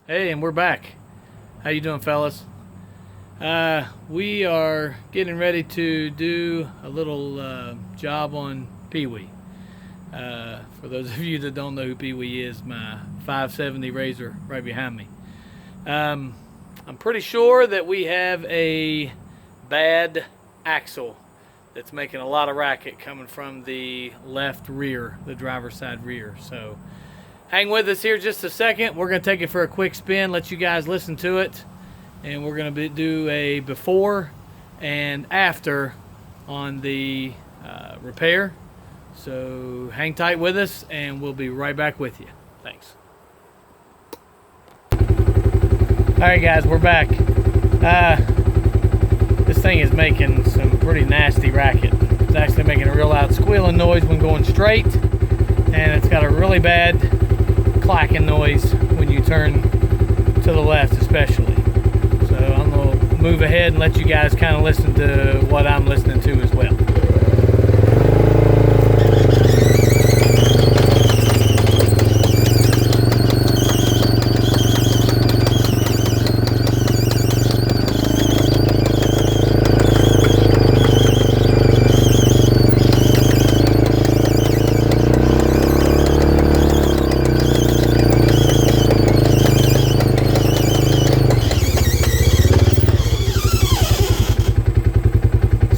Hey, and we're back. How you doing, fellas? We are getting ready to do a little job on Pee-wee. For those of you that don't know who Pee-wee is, my 570 RZR right behind me. I'm pretty sure that we have a bad axle that's making a lot of racket coming from the left rear, the driver's side rear. So hang with us here just a second. We're going to take it for a quick spin, let you guys listen to it, and we're going to do a before and after on the repair. So hang tight with us, and we'll be right back with you. Thanks. All right, guys, we're back. This thing is making some pretty nasty racket. It's actually making a real loud squealing noise when going straight, and it's got a really bad clacking noise when you turn to the left, especially. So I'm going to move ahead and let you guys kind of listen to what I'm listening to as well.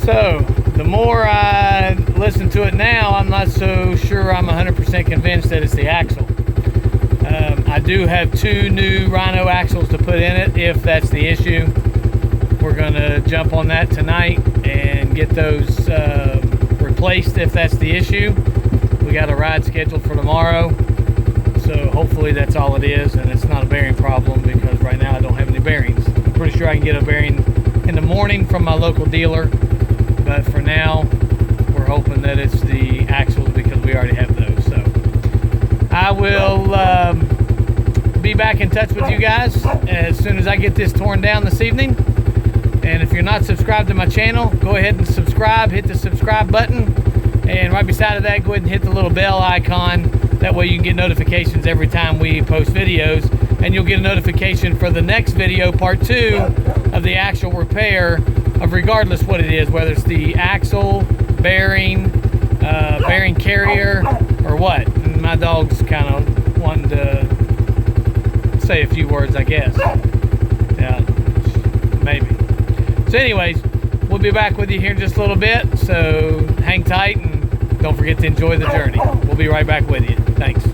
So, the more I listen to it now, I'm not so sure I'm 100% convinced that it's the axle. I do have two new Rhino axles to put in it if that's the issue. We're going to jump on that tonight and get those replaced if that's the issue. We got a ride scheduled for tomorrow, so hopefully that's all it is and it's not a bearing problem, because right now I don't have any bearings. I'm pretty sure I can get a bearing in the morning from my local dealer. But for now, we're hoping that it's the axles, because we already have those. So I will be back in touch with you guys as soon as I get this torn down this evening. And if you're not subscribed to my channel, go ahead and subscribe. Hit the subscribe button. And right beside of that, go ahead and hit the little bell icon. That way you can get notifications every time we post videos. And you'll get a notification for the next video, part 2 of the actual repair of regardless what it is, whether it's the axle, bearing, bearing carrier, or what. And my dog's kind of wanting to say a few words, I guess. Yeah, maybe. So anyways, we'll be back with you here in just a little bit, so hang tight and don't forget to enjoy the journey. We'll be right back with you. Thanks.